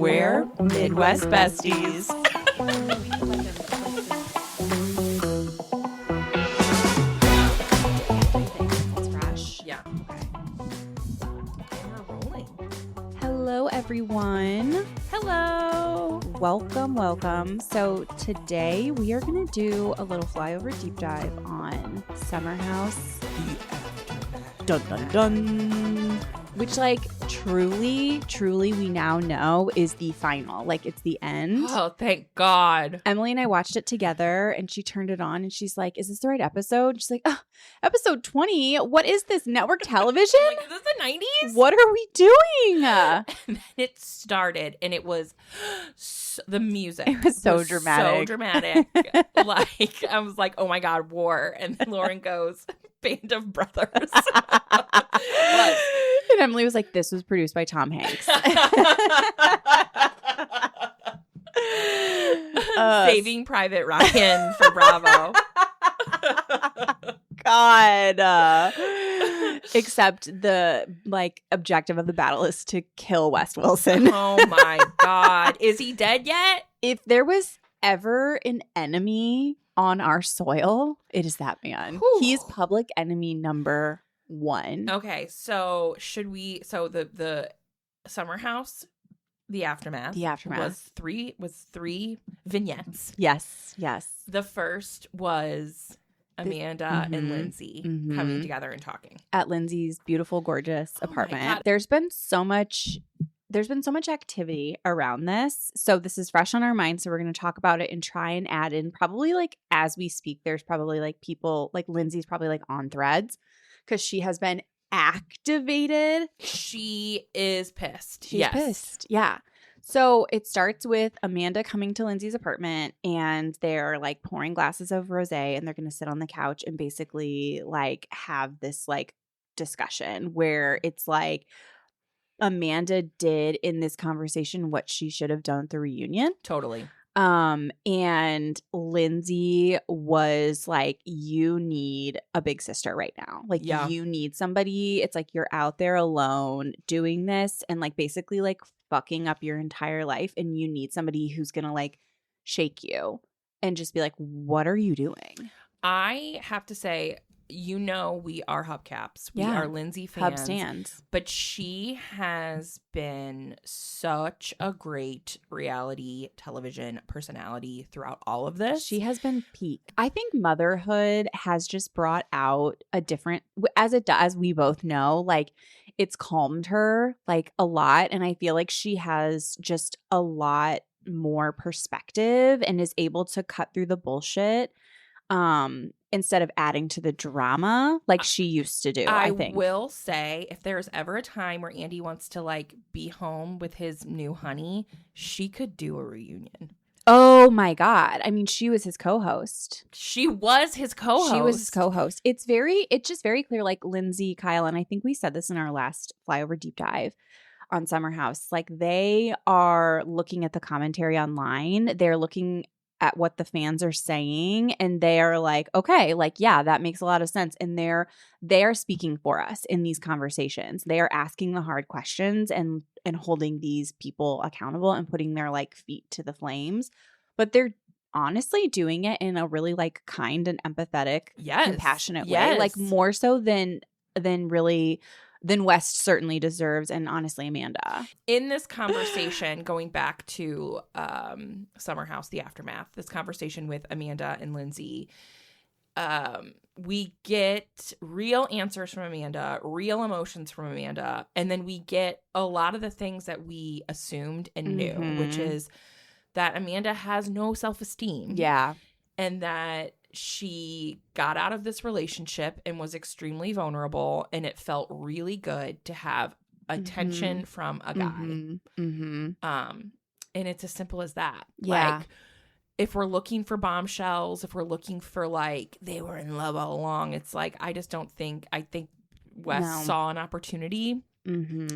We're Midwest Besties. It's fresh. Yeah. Okay. And we're rolling. Hello, everyone. Hello. Welcome. So today we are going to do a little flyover deep dive on Summer House. Dun dun dun. Which, like, truly, we now know is the final. Like, it's the end. Oh, thank God. Emily and I watched it together, and she turned it on, and she's like, is this the right episode? She's like, oh, episode 20? What is this, network television? Like, is this the 90s? What are we doing? And then it started, and it was the music. It was so dramatic. So dramatic. Like, I was like, oh my God, war. And then Lauren goes, Band of Brothers. And Emily was like, this was produced by Tom Hanks. Saving Private Ryan for Bravo. God. Except the, like, objective of the battle is to kill West Wilson. Oh my God. Is he dead yet? If there was ever an enemy on our soil, it is that man. Whew. He's public enemy number 1. Okay, so the Summer House, the aftermath was three vignettes. Yes. The first was Amanda and Lindsay coming together and talking At Lindsay's beautiful, gorgeous apartment. God. There's been so much activity around this. So this is fresh on our minds. So we're going to talk about it and try and add in, probably, like, as we speak, there's probably, like, people, like, Lindsay's probably, like, on threads because she has been activated. She is pissed. She's pissed. Yeah. So it starts with Amanda coming to Lindsay's apartment, and they're, like, pouring glasses of rosé, and they're going to sit on the couch and basically, like, have this, like, discussion where it's like Amanda did in this conversation what she should have done at the reunion. Totally. And Lindsay was like, you need a big sister right now. Like, you need somebody. It's like you're out there alone doing this and, like, basically, like, fucking up your entire life. And you need somebody who's going to, like, shake you and just be like, what are you doing? I have to say, we are hubcaps. We are Lindsay fans. Hub stands. But she has been such a great reality television personality throughout all of this. She has been peak. I think motherhood has just brought out a different, as it does, we both know, like, it's calmed her, like, a lot. And I feel like she has just a lot more perspective and is able to cut through the bullshit. Instead of adding to the drama like she used to do, I think. I will say, if there's ever a time where Andy wants to, like, be home with his new honey, she could do a reunion. Oh my God. I mean, she was his co-host. She was his co-host. It's just very clear, like, Lindsay, Kyle, and I think we said this in our last flyover deep dive on Summer House. Like, they are looking at the commentary online. They're looking at what the fans are saying, and they are like, okay, like, yeah, that makes a lot of sense. And they are speaking for us in these conversations. They are asking the hard questions and holding these people accountable and putting their, like, feet to the flames. But they're honestly doing it in a really, like, kind and empathetic, compassionate way, like, more so than West certainly deserves, and honestly Amanda. In this conversation, going back to Summer House, the aftermath, this conversation with Amanda and Lindsay, we get real answers from Amanda, real emotions from Amanda, and then we get a lot of the things that we assumed and knew, which is that Amanda has no self-esteem. Yeah. And that she got out of this relationship and was extremely vulnerable, and it felt really good to have attention from a guy. And it's as simple as that. Yeah. Like, if we're looking for bombshells, if we're looking for, like, they were in love all along, it's like, I think Wes saw an opportunity,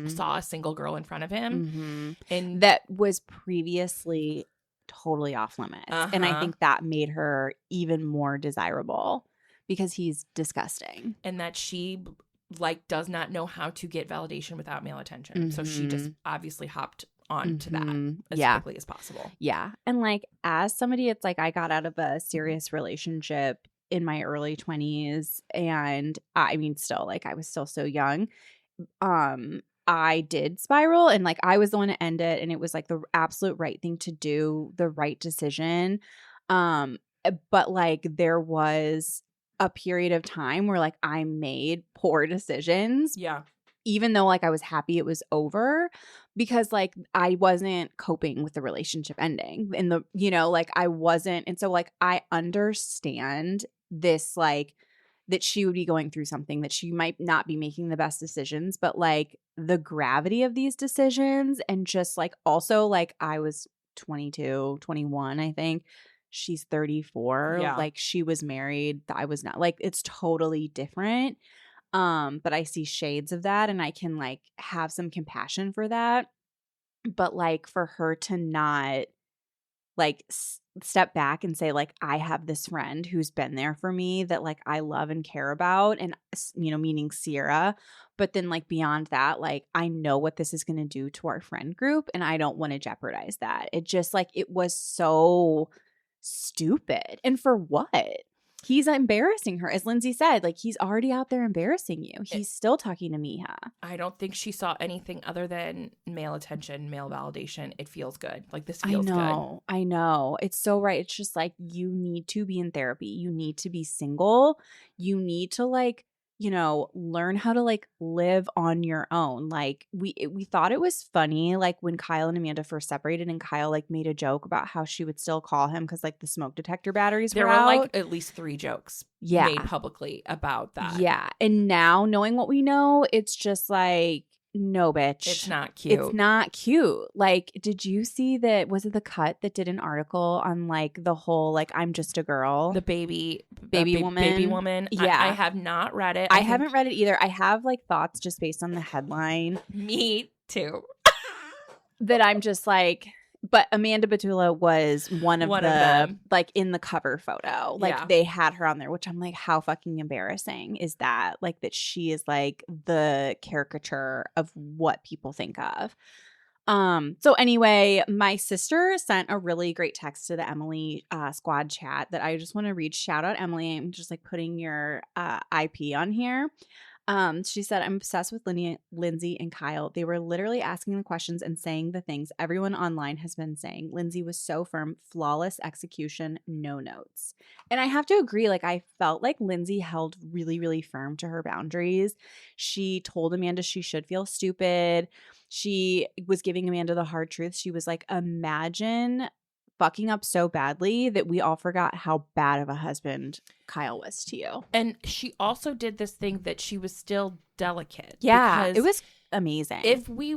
saw a single girl in front of him, and that was previously totally off limits. And I think that made her even more desirable because he's disgusting. And that she, like, does not know how to get validation without male attention. So she just obviously hopped on to that as quickly as possible. Yeah. And like as somebody, it's like I got out of a serious relationship in my early 20s, and I mean still like I was still so young. I did spiral, and like I was the one to end it, and it was like the absolute right thing to do, the right decision. But like there was a period of time where like I made poor decisions. Yeah. Even though like I was happy it was over, because like I wasn't coping with the relationship ending in the, you know, like I wasn't. And so like I understand this, like that she would be going through something, that she might not be making the best decisions, but like the gravity of these decisions, and just like also like I was 22, 21, I think. She's 34. Yeah. Like she was married. I was not. Like it's totally different. But I see shades of that, and I can like have some compassion for that. But like for her to not like step back and say like I have this friend who's been there for me that like I love and care about, and you know, meaning Ciara, but then like beyond that, like I know what this is going to do to our friend group, and I don't want to jeopardize that. It just like it was so stupid. And for what? He's embarrassing her. As Lindsay said, like he's already out there embarrassing you. He's still talking to Meija. I don't think she saw anything other than male attention, male validation. It feels good. Like this feels good. I know. It's so right. It's just like you need to be in therapy. You need to be single. You need to like, you know, learn how to like live on your own. Like we thought it was funny, like when Kyle and Amanda first separated, and Kyle like made a joke about how she would still call him because like the smoke detector batteries there were were out. Like at least 3 jokes made publicly about that. Yeah. And now knowing what we know, it's just like, no, bitch. It's not cute. It's not cute. Like, did you see that? Was it The Cut that did an article on like the whole like I'm just a girl, the baby woman? Yeah, I have not read it. I haven't read it either. I have like thoughts just based on the headline. Me too. That I'm just like, but Amanda Batula was one of them, like in the cover photo. Like they had her on there, which I'm like, how fucking embarrassing is that? Like that she is like the caricature of what people think of. So anyway, my sister sent a really great text to the Emily squad chat that I just want to read. Shout out Emily. I'm just like putting your IP on here. She said, I'm obsessed with Lindsay and Kyle. They were literally asking the questions and saying the things everyone online has been saying. Lindsay was so firm, flawless execution, no notes. And I have to agree, like I felt like Lindsay held really, really firm to her boundaries. She told Amanda she should feel stupid. She was giving Amanda the hard truth. She was like, imagine fucking up so badly that we all forgot how bad of a husband Kyle was to you. And she also did this thing that she was still delicate. Yeah, it was amazing. If we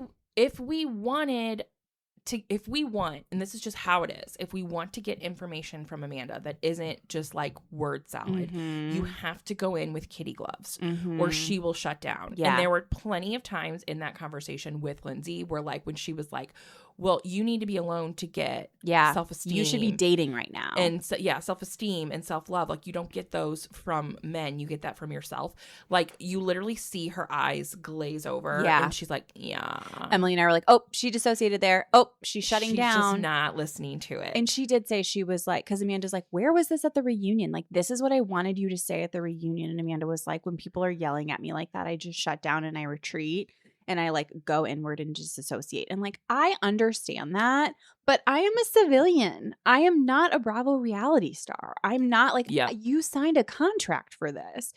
want, and this is just how it is, if we want to get information from Amanda that isn't just like word salad, you have to go in with kitty gloves or she will shut down. Yeah. And there were plenty of times in that conversation with Lindsay where like when she was like, well, you need to be alone to get self-esteem. You should be dating right now. And so, self-esteem and self-love. Like, you don't get those from men. You get that from yourself. Like, you literally see her eyes glaze over. Yeah. And she's like, yeah. Emily and I were like, oh, she dissociated there. Oh, she's shutting down. She's just not listening to it. And she did say, she was like, because Amanda's like, where was this at the reunion? Like, this is what I wanted you to say at the reunion. And Amanda was like, when people are yelling at me like that, I just shut down and I retreat. And I like go inward and disassociate. And like, I understand that, but I am a civilian. I am not a Bravo reality star. I'm not like, you signed a contract for this.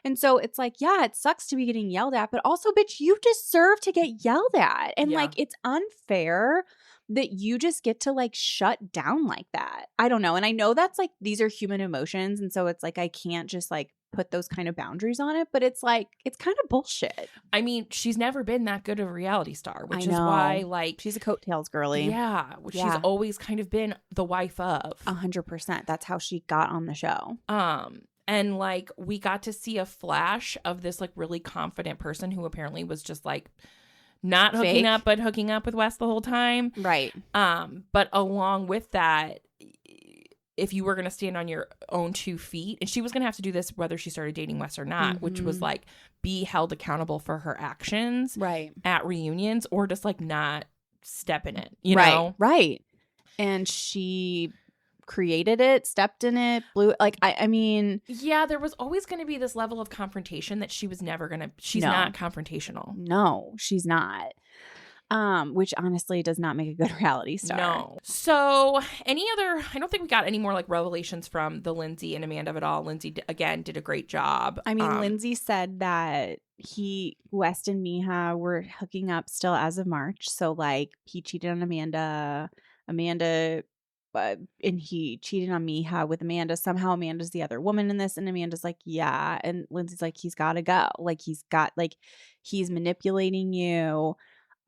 And so it's like, yeah, it sucks to be getting yelled at, but also, bitch, you deserve to get yelled at. And like, it's unfair that you just get to like shut down like that. I don't know. And I know that's like, these are human emotions. And so it's like, I can't just like put those kind of boundaries on it, but it's like, it's kind of bullshit. I mean, she's never been that good of a reality star, which is why like she's a coattails girly. Yeah. Which she's always kind of been the wife of. 100%. That's how she got on the show. And like we got to see a flash of this like really confident person who apparently was just like not hooking up, but hooking up with Wes the whole time. Right. But along with that, if you were going to stand on your own 2 feet, and she was going to have to do this whether she started dating Wes or not, which was like be held accountable for her actions right at reunions or just like not step in it, you know? Right. And she created it, stepped in it, blew like I mean, yeah, there was always going to be this level of confrontation that she was never going to. She's not confrontational. No, she's not. Which honestly does not make a good reality star. No. So any other, I don't think we got any more like revelations from the Lindsay and Amanda of it all. Lindsay, again, did a great job. I mean, Lindsay said that West and Meija were hooking up still as of March. So like he cheated on Amanda, and he cheated on Meija with Amanda. Somehow Amanda's the other woman in this. And Amanda's like, yeah. And Lindsay's like, he's got to go. Like he's manipulating you.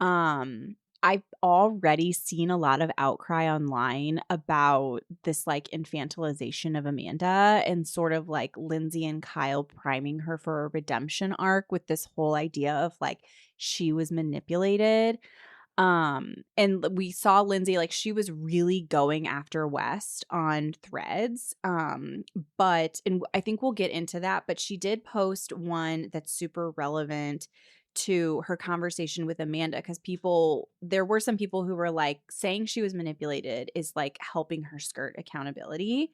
I've already seen a lot of outcry online about this like infantilization of Amanda and sort of like Lindsay and Kyle priming her for a redemption arc with this whole idea of like she was manipulated. And we saw Lindsay, like she was really going after West on Threads. But I think we'll get into that, but she did post one that's super relevant to her conversation with Amanda, because there were some people who were like saying she was manipulated is like helping her skirt accountability.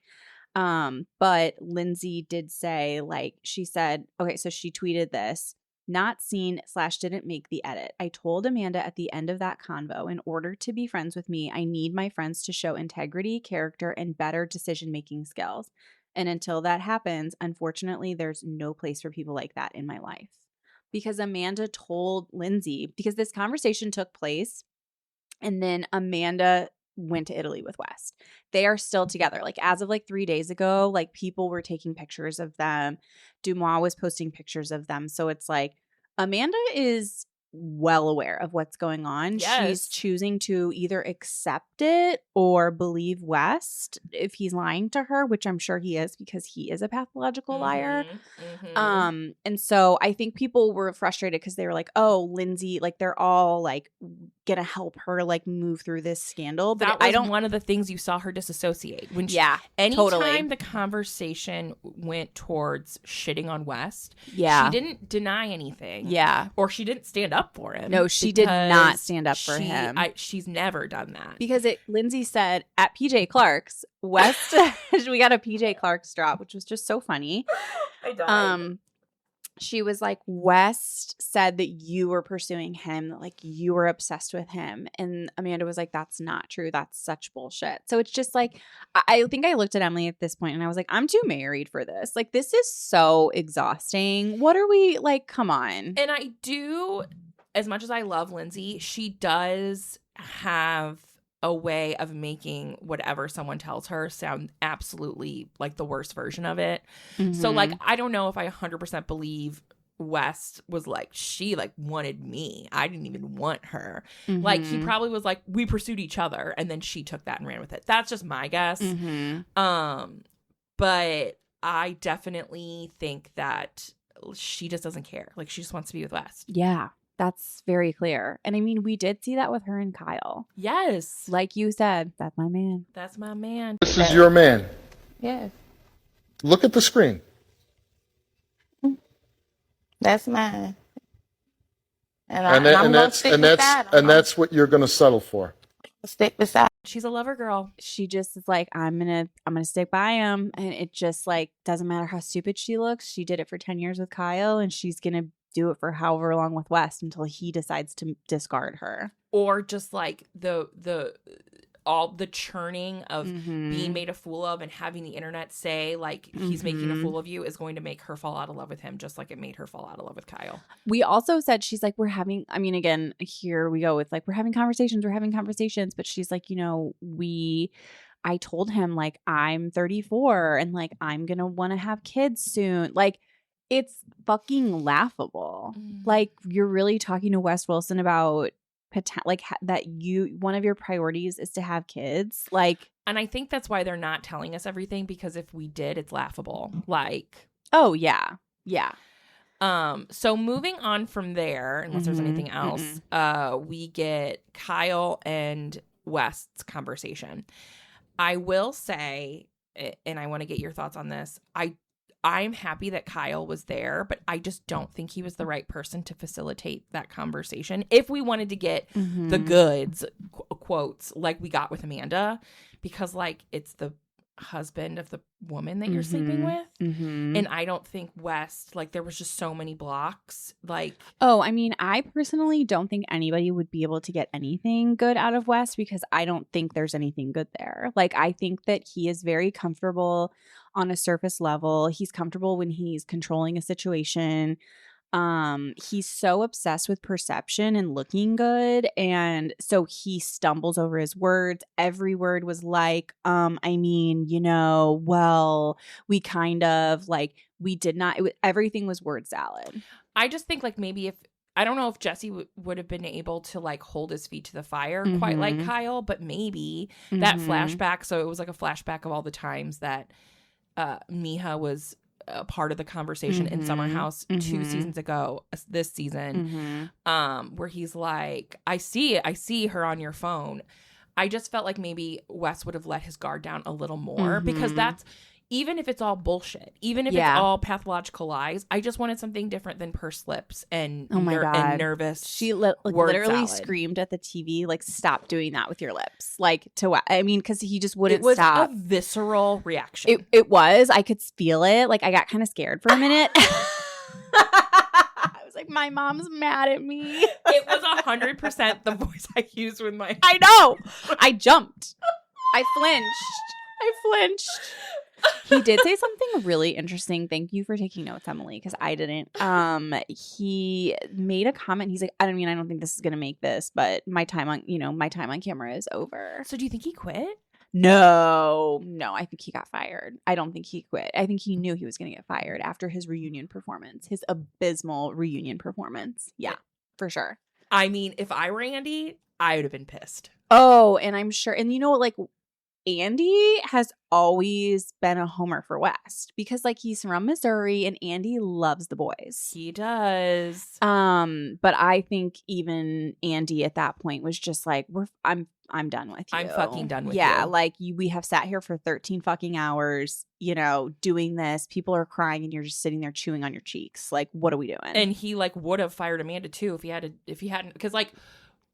But Lindsay did say, like, she said, okay, so she tweeted this: not seen / didn't make the edit. I told Amanda at the end of that convo, in order to be friends with me, I need my friends to show integrity, character, and better decision-making skills. And until that happens, unfortunately, there's no place for people like that in my life. Because Amanda told Lindsay, because this conversation took place and then Amanda went to Italy with West. They are still together. Like as of like 3 days ago, like people were taking pictures of them. Dumois was posting pictures of them. So it's like Amanda is well aware of what's going on. Yes. She's choosing to either accept it or believe West if he's lying to her, which I'm sure he is because he is a pathological liar. And so I think people were frustrated because they were like, oh, Lindsay, like they're all like gonna help her like move through this scandal. But that was one of the things you saw her disassociate. When anytime totally. the conversation went towards shitting on West, she didn't deny anything. Yeah. Or she didn't stand up for him. No, she did not stand up for him. She's never done that. Because Lindsay said at PJ Clark's, West, we got a PJ Clark's drop, which was just so funny. I died. She was like, West said that you were pursuing him, that like you were obsessed with him. And Amanda was like, that's not true. That's such bullshit. So it's just like, I think I looked at Emily at this point and I was like, I'm too married for this. Like, this is so exhausting. What are we like? Come on. And I do, as much as I love Lindsay, she does have a way of making whatever someone tells her sound absolutely like the worst version of it. So like, I don't know if I 100% believe West was like, she like wanted me. I didn't even want her. Like he probably was like, we pursued each other. And then she took that and ran with it. That's just my guess. But I definitely think that she just doesn't care. Like she just wants to be with West. Yeah. That's very clear. And I mean, we did see that with her and Kyle. Yes. Like you said, that's my man. That's my man. This is your man. Yes. Look at the screen. That's mine. And that's what you're going to settle for. Stick beside. She's a lover girl. She just is like, I'm gonna stick by him. And it just like doesn't matter how stupid she looks. She did it for 10 years with Kyle and she's gonna do it for however long with West until he decides to discard her. Or just like all the churning of being made a fool of and having the internet say like he's making a fool of you is going to make her fall out of love with him, just like it made her fall out of love with Kyle. We also said, she's like, again, here we go with like, we're having conversations, but she's like, I told him like, I'm 34 and like, I'm going to want to have kids soon. Like, it's fucking laughable. Like, you're really talking to Wes Wilson about that one of your priorities is to have kids. Like, and I think that's why they're not telling us everything, because if we did, it's laughable. Like, oh yeah. Yeah. So moving on from there, unless there's anything else, we get Kyle and West's conversation. I will say, and I want to get your thoughts on this, I'm happy that Kyle was there, but I just don't think he was the right person to facilitate that conversation. If we wanted to get the goods, quotes, like we got with Amanda, because like it's the husband of the woman that you're sleeping with. And I don't think West, like there was just so many blocks. Like, oh, I mean, I personally don't think anybody would be able to get anything good out of West because I don't think there's anything good there. Like, I think that he is very comfortable on a surface level. He's comfortable when he's controlling a situation. He's so obsessed with perception and looking good, and so he stumbles over his words. Every word was like, I mean, you know, well, we kind of like, we did not, everything was word salad. I just think like maybe if, I don't know if Jesse would have been able to like hold his feet to the fire quite like Kyle, but maybe that flashback, so it was like a flashback of all the times that Meija was a part of the conversation in Summer House 2 seasons ago, this season, where he's like, I see her on your phone. I just felt like maybe Wes would have let his guard down a little more because that's, even if it's all bullshit, even if it's all pathological lies, I just wanted something different than pursed lips and, and nervous. She literally salad. Screamed at the TV, like, stop doing that with your lips. Like, I mean, because he just wouldn't stop. stop. It was a visceral reaction. It was. I could feel it. Like, I got kind of scared for a minute. I was like, my mom's mad at me. It was 100% the voice I used with my... I know. I jumped. I flinched. He did say something really interesting. Thank you for taking notes, Emily, because I didn't. He made a comment. He's like, I don't think this is gonna make this, but my time on camera is over. So do you think he quit? No, I think he got fired. I don't think he quit. I think he knew he was gonna get fired after his reunion performance, his abysmal reunion performance. Yeah, for sure. I mean, if I were Andy, I would have been pissed. Oh, and I'm sure. And you know what, like, Andy has always been a homer for West because, like, he's from Missouri and Andy loves the boys. He does. But I think even Andy at that point was just like, I'm done with you. I'm fucking done with you. Yeah, like, we have sat here for 13 fucking hours, you know, doing this. People are crying and you're just sitting there chewing on your cheeks. Like, what are we doing? And he, like, would have fired Amanda too if he hadn't, because, like,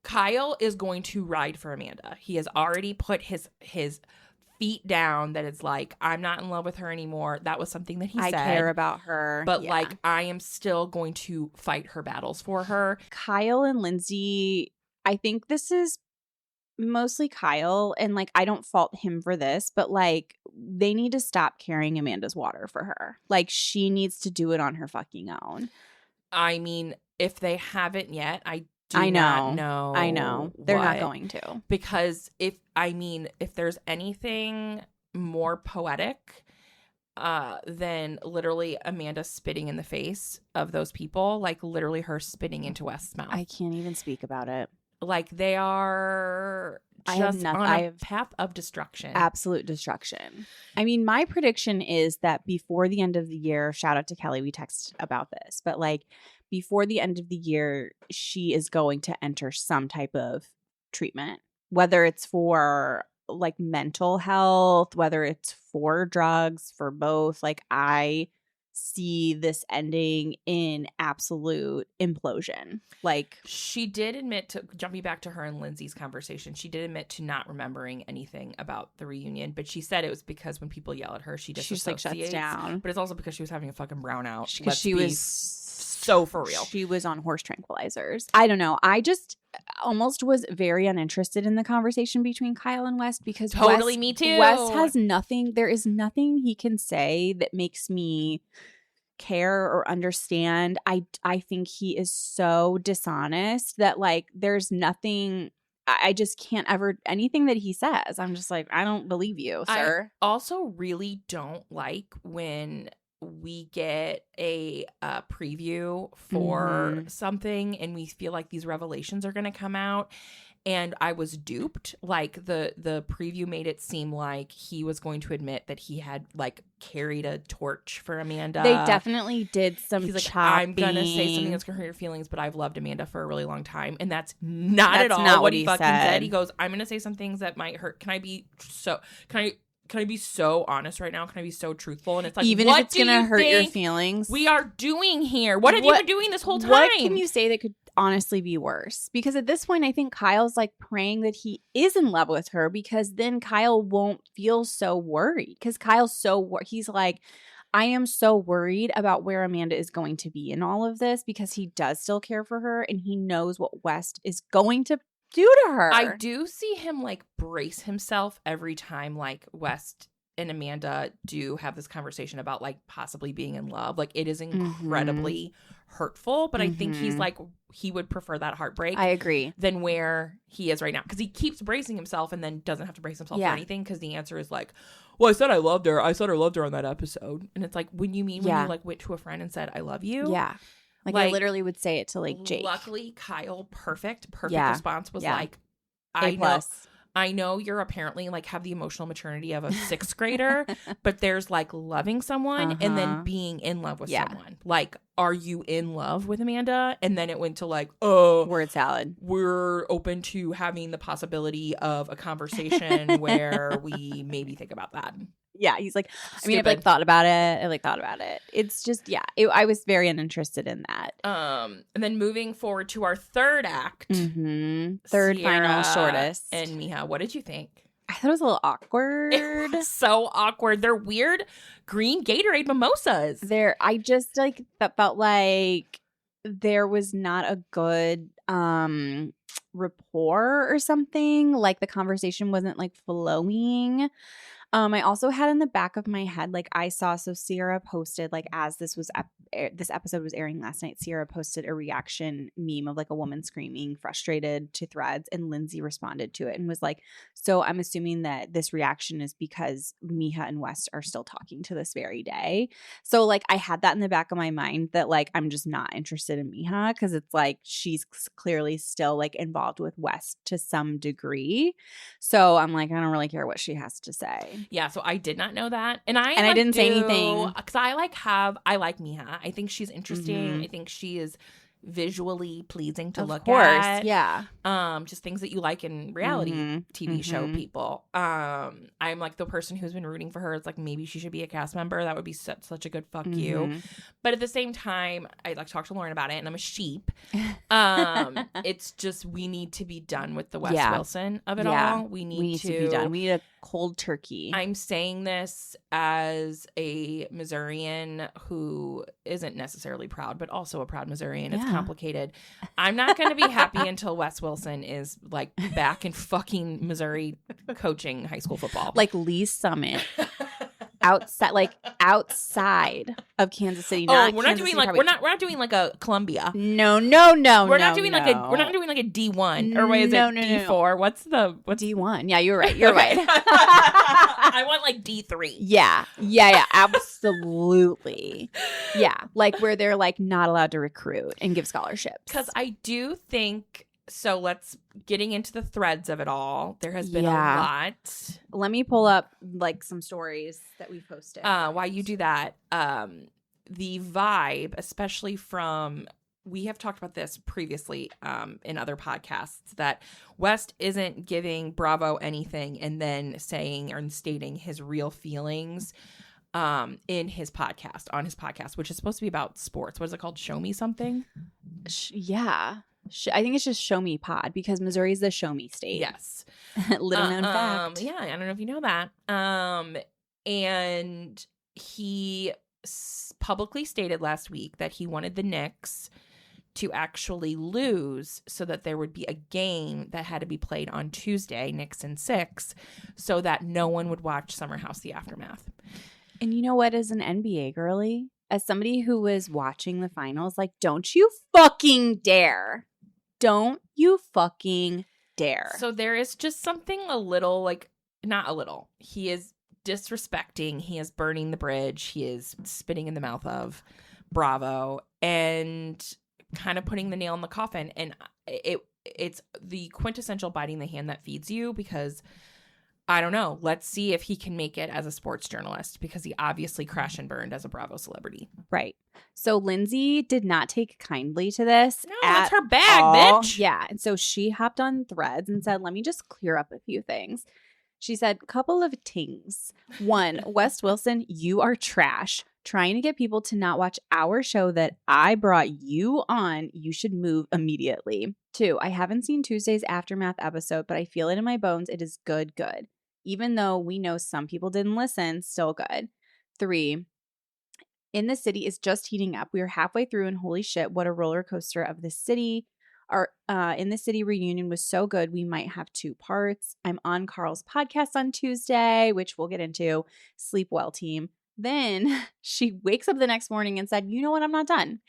Kyle is going to ride for Amanda. He has already put his feet down that it's like, I'm not in love with her anymore. That was something that he said. I care about her. But like, I am still going to fight her battles for her. Kyle and Lindsay, I think this is mostly Kyle, and like, I don't fault him for this, but like, they need to stop carrying Amanda's water for her. Like, she needs to do it on her fucking own. I mean, if they haven't yet, I know. They're not going to. Because if there's anything more poetic than literally Amanda spitting in the face of those people, like literally her spitting into West's mouth. I can't even speak about it. Like, they are just on a path of destruction. Absolute destruction. I mean, my prediction is that before the end of the year, shout out to Kelly, we texted about this, but like, before the end of the year, she is going to enter some type of treatment, whether it's for like mental health, whether it's for drugs, for both. Like, I see this ending in absolute implosion. Like, she did admit to, jumping back to her and Lindsay's conversation, she did admit to not remembering anything about the reunion, but she said it was because when people yell at her, she just like shuts down. But it's also because she was having a fucking brownout. Because she was so for real. She was on horse tranquilizers. I don't know. I just almost was very uninterested in the conversation between Kyle and West because totally me too. West has nothing. There is nothing he can say that makes me care or understand. I think he is so dishonest that like there's nothing. I just can't ever, anything that he says, I'm just like, I don't believe you, sir. I also really don't like when we get a preview for something and we feel like these revelations are going to come out, and I was duped. Like, the preview made it seem like he was going to admit that he had like carried a torch for Amanda. They definitely did some He's like, chopping. I'm gonna say something that's gonna hurt your feelings, but I've loved Amanda for a really long time, and that's not at all what he fucking said. He goes, I'm gonna say some things that might hurt. Can I can I be so honest right now? Can I be so truthful? And it's like, even what if it's going to hurt your feelings. we are doing here? What have you been doing this whole time? What can you say that could honestly be worse? Because at this point, I think Kyle's like praying that he is in love with her, because then Kyle won't feel so worried. Because Kyle's he's like, I am so worried about where Amanda is going to be in all of this, because he does still care for her and he knows what West is going to do to her. I do see him like brace himself every time like West and Amanda do have this conversation about like possibly being in love. Like it is incredibly hurtful, but I think he's like, he would prefer that heartbreak. I agree. Than where he is right now. Because he keeps bracing himself and then doesn't have to brace himself for anything, because the answer is like, well, I said I loved her. I said I loved her on that episode. And it's like, when you mean when you like went to a friend and said, I love you? Yeah. Like I literally would say it to like Jake. Luckily, Kyle, perfect response was like, A+. I know you're apparently like have the emotional maturity of a 6th grader, but there's like loving someone and then being in love with someone. Like, are you in love with Amanda? And then it went to like, oh, word salad. We're open to having the possibility of a conversation where we maybe think about that. Yeah, he's like, I mean, I've like thought about it. It's just, I was very uninterested in that. And then moving forward to our third act. Third, Ciara final, shortest. And Meija, what did you think? I thought it was a little awkward. It was so awkward. They're weird green Gatorade mimosas. I just like, that felt like there was not a good rapport or something. Like the conversation wasn't like flowing. I also had in the back of my head, like I saw, so Ciara posted, like as this episode was airing last night, Ciara posted a reaction meme of like a woman screaming frustrated to Threads, and Lindsay responded to it and was like, so I'm assuming that this reaction is because Meija and West are still talking to this very day. So like I had that in the back of my mind that like I'm just not interested in Meija, because it's like she's clearly still like involved with West to some degree. So I'm like, I don't really care what she has to say. Yeah, so I did not know that. And I didn't say anything. Because I like Meija. I think she's interesting. I think she is visually pleasing to look at. Yeah. Just things that you like in reality TV show people. I'm like the person who's been rooting for her. It's like maybe she should be a cast member. That would be such a good fuck you. But at the same time, I like talked to Lauren about it, and I'm a sheep. It's just we need to be done with the Wes Wilson of it all. We need to be done. We need a cold turkey. I'm saying this as a Missourian who isn't necessarily proud, but also a proud Missourian. It's complicated. I'm not going to be happy until Wes Wilson is like back in fucking Missouri coaching high school football. Like Lee's Summit. outside of Kansas City. We're not doing like a Columbia. No. We're not doing like a D1 or what is it? D4. No. What's D1? Yeah, you're right. You're right. I want like D3. Yeah, absolutely. Yeah, like where they're like not allowed to recruit and give scholarships. Because I do think. So let's getting into the threads of it all. There has been a lot. Let me pull up like some stories that we posted. While you do that, the vibe, especially from, we have talked about this previously in other podcasts, that West isn't giving Bravo anything and then saying or stating his real feelings on his podcast, which is supposed to be about sports. What is it called? Show Me Something? Yeah. I think it's just Show Me Pod, because Missouri's the show me state. Yes. Little known fact. Yeah, I don't know if you know that. And he publicly stated last week that he wanted the Knicks to actually lose so that there would be a game that had to be played on Tuesday, Knicks in 6, so that no one would watch Summer House The Aftermath. And you know what, as an NBA girly, as somebody who was watching the finals, like, don't you fucking dare. Don't you fucking dare. So there is just something a little, like, not a little. He is disrespecting. He is burning the bridge. He is spitting in the mouth of Bravo and kind of putting the nail in the coffin. And it's the quintessential biting the hand that feeds you, because I don't know. Let's see if he can make it as a sports journalist, because he obviously crashed and burned as a Bravo celebrity. Right. So Lindsay did not take kindly to this. No, that's her bag, all. bitch. Yeah. And so she hopped on Threads and said, let me just clear up a few things. She said, couple of tings. 1, West Wilson, you are trash. Trying to get people to not watch our show that I brought you on. You should move immediately. 2, I haven't seen Tuesday's Aftermath episode, but I feel it in my bones. It is good. Even though we know some people didn't listen, still good. 3, In the City is just heating up. We are halfway through and holy shit, what a roller coaster of the city. Our In the City reunion was so good. We might have 2 parts. I'm on Carl's podcast on Tuesday, which we'll get into. Sleep well, team. Then she wakes up the next morning and said, you know what? I'm not done.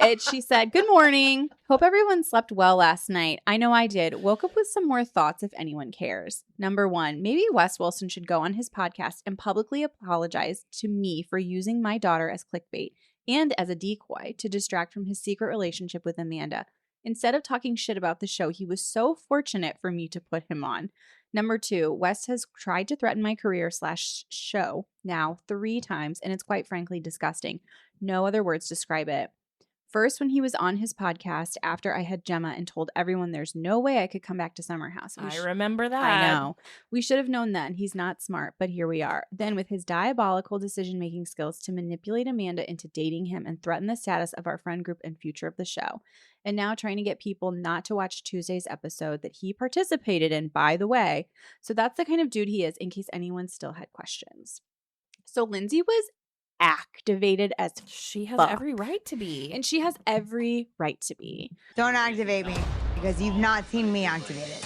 And she said, good morning. Hope everyone slept well last night. I know I did. Woke up with some more thoughts if anyone cares. Number 1, maybe Wes Wilson should go on his podcast and publicly apologize to me for using my daughter as clickbait and as a decoy to distract from his secret relationship with Amanda. Instead of talking shit about the show, he was so fortunate for me to put him on. Number 2, West has tried to threaten my career / show now 3 times, and it's quite frankly disgusting. No other words describe it. First, when he was on his podcast after I had Gemma and told everyone there's no way I could come back to Summer House. I remember that. I know. We should have known then. He's not smart, but here we are. Then with his diabolical decision-making skills to manipulate Amanda into dating him and threaten the status of our friend group and future of the show. And now trying to get people not to watch Tuesday's episode that he participated in, by the way. So that's the kind of dude he is, in case anyone still had questions. So Lindsay was activated as she has fuck. Every right to be. And she has every right to be. Don't activate me because you've not seen me activated.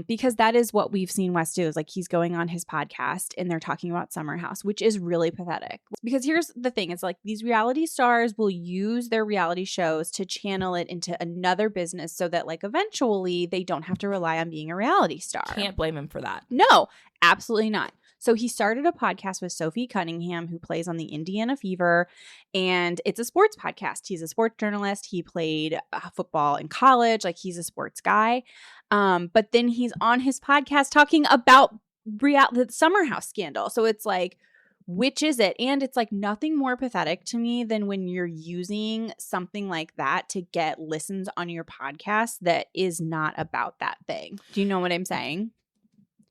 Because that is what we've seen Wes do, is like he's going on his podcast and they're talking about Summer House, which is really pathetic. Because here's the thing, it's like these reality stars will use their reality shows to channel it into another business so that like eventually they don't have to rely on being a reality star. Can't blame him for that. No, absolutely not. So he started a podcast with Sophie Cunningham, who plays on the Indiana Fever, and it's a sports podcast. He's a sports journalist. He played football in college. Like, he's a sports guy. But then he's on his podcast talking about the Summer House scandal. So it's like, which is it? And it's like nothing more pathetic to me than when you're using something like that to get listens on your podcast that is not about that thing. Do you know what I'm saying?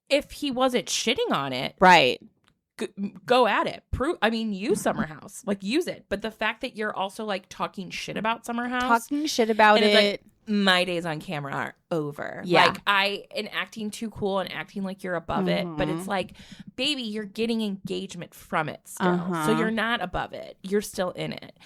If he wasn't shitting on it, right, go at it. Use Summer House, like use it. But the fact that you're also like talking shit about Summer House, like, my days on camera are over. Yeah, like and acting too cool and acting like you're above it, but it's like, baby, you're getting engagement from it still, so you're not above it. You're still in it,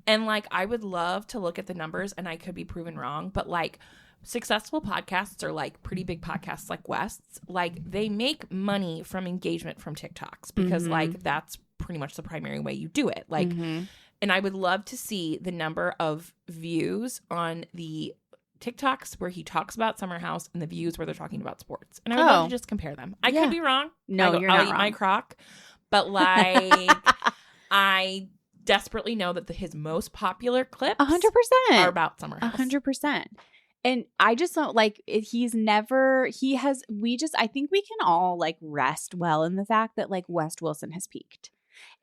and like I would love to look at the numbers, and I could be proven wrong, but like. Successful podcasts are like pretty big podcasts like West's, like they make money from engagement from TikToks because like that's pretty much the primary way you do it. Like, and I would love to see the number of views on the TikToks where he talks about Summer House and the views where they're talking about sports. And I would love to just compare them. I could be wrong. No, you're I'll not eat wrong. my crock. But like, I desperately know that his most popular clips 100% are about Summer House. 100%. And I just don't like I think we can all like rest well in the fact that like West Wilson has peaked,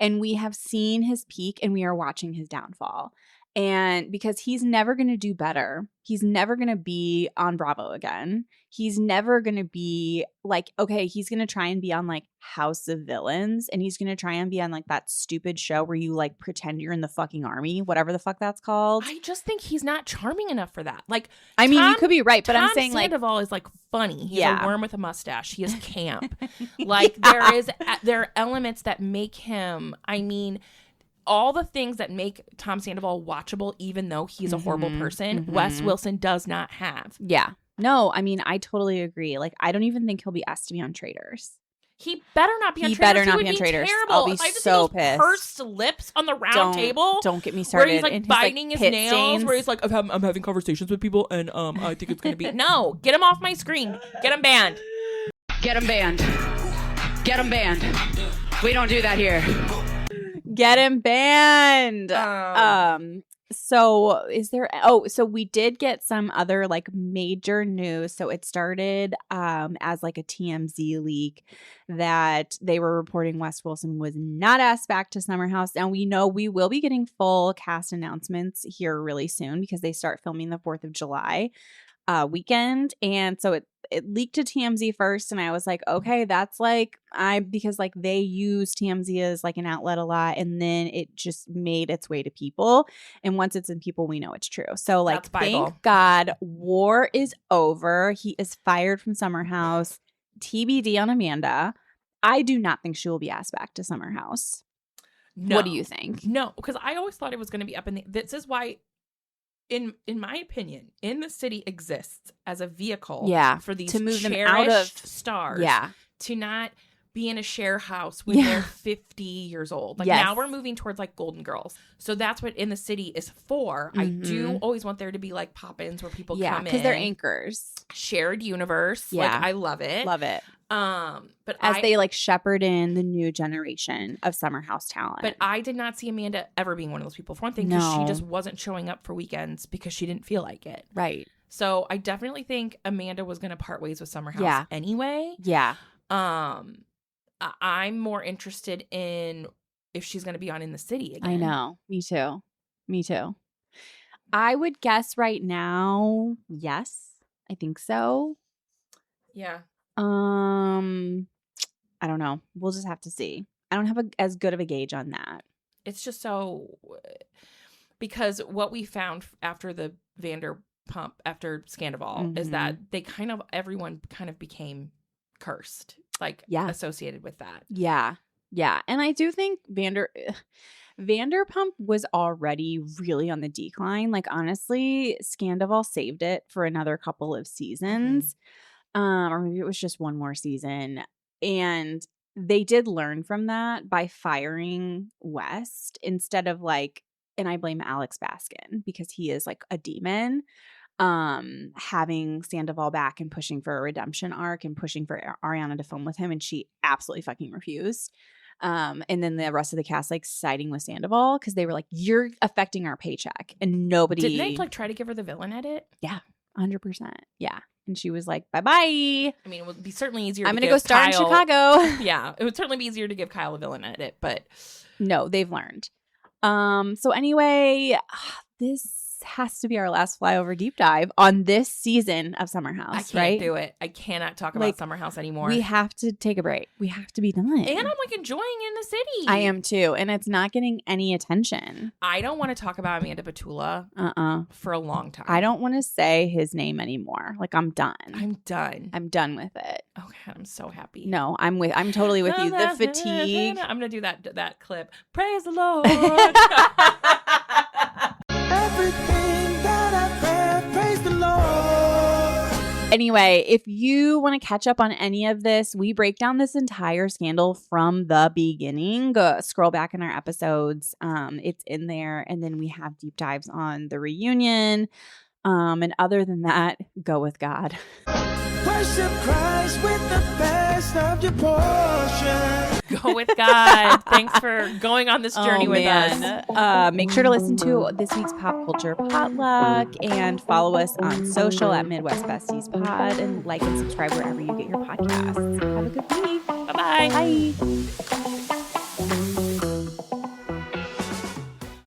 and we have seen his peak and we are watching his downfall. And because he's never going to do better, he's never going to be on Bravo again. He's never going to be like, okay, he's going to try and be on like House of Villains, and he's going to try and be on like that stupid show where you like pretend you're in the fucking army, whatever the fuck that's called. I just think he's not charming enough for that. Like, I mean, you could be right, but I'm saying like Sandoval is like funny. He's a worm with a mustache. He is camp. Like there are elements that make him, all the things that make Tom Sandoval watchable, even though he's a horrible person, Wes Wilson does not have. Yeah. No, I totally agree. Like, I don't even think he'll be asked to be on Traitors. He better not be on Traitors. He better not be on Traitors. Terrible. I'll be so pissed. Pursed lips on the round table. Don't get me started. Where he's like biting his nails. Stains. Where he's like, I'm having conversations with people, and I think it's gonna be no. Get him off my screen. Get him banned. Get him banned. Get him banned. We don't do that here. Get him banned. So we did get some other like major news. So it started as like a TMZ leak that they were reporting West Wilson was not asked back to Summer House. And we know we will be getting full cast announcements here really soon because they start filming the 4th of July. weekend. And so it leaked to TMZ first, and I was like, okay, that's like because like they use TMZ as like an outlet a lot, and then it just made its way to people. And once it's in people, we know it's true. So like, thank God, war is over. He is fired from Summer House. TBD on Amanda. I do not think she will be asked back to Summer House. No. What do you think? No, because I always thought it was going to be up in the. This is why. In my opinion, In the City exists as a vehicle for these to move cherished them out of stars to not be in a share house when they're 50 years old. Like now we're moving towards like Golden Girls. So that's what In the City is for. I do always want there to be like pop-ins where people come in. because they're anchors. Shared universe. Yeah. Like I love it. Love it. But as they like shepherd in the new generation of Summer House talent. But I did not see Amanda ever being one of those people. For one thing, because she just wasn't showing up for weekends because she didn't feel like it. Right. So I definitely think Amanda was going to part ways with Summer House anyway. Yeah. I'm more interested in if she's going to be on In the City again. I know. Me too. I would guess right now, yes. I think so. Yeah. I don't know. We'll just have to see. I don't have as good of a gauge on that. It's just so because what we found after the Vanderpump, after Scandival, is that they everyone kind of became cursed, like associated with that. Yeah. Yeah. And I do think Vanderpump was already really on the decline. Like, honestly, Scandival saved it for another couple of seasons. Or maybe it was just one more season. And they did learn from that by firing West instead of like, and I blame Alex Baskin because he is like a demon, having Sandoval back and pushing for a redemption arc and pushing for Ariana to film with him. And she absolutely fucking refused. And then the rest of the cast like siding with Sandoval because they were like, you're affecting our paycheck. And nobody. Didn't they like try to give her the villain edit? Yeah. 100%. Yeah. And she was like, bye-bye. I mean, it would be certainly easier I'm going to go star in Chicago. Yeah. It would certainly be easier to give Kyle a villain edit, but. No, they've learned. So anyway, this has to be our last flyover deep dive on this season of Summer House, I can't right? do it. I cannot talk about Summer House anymore. We have to take a break. We have to be done. And I'm like enjoying In the City. I am too. And it's not getting any attention. I don't want to talk about Amanda Batula for a long time. I don't want to say his name anymore. Like, I'm done. I'm done with it. Oh God, I'm so happy. No, I'm totally with you. The fatigue. I'm gonna do that clip. Praise the Lord. Everything that I've read, praise the Lord. Anyway, if you want to catch up on any of this, we break down this entire scandal from the beginning. Go scroll back in our episodes. It's in there. And then we have deep dives on the reunion. And other than that, go with God. Worship Christ with the best of your portion. Go with God. Thanks for going on this journey with us. Make sure to listen to this week's Pop Culture Potluck and follow us on social at Midwest Besties Pod and like and subscribe wherever you get your podcasts. Have a good week. Bye-bye. Bye.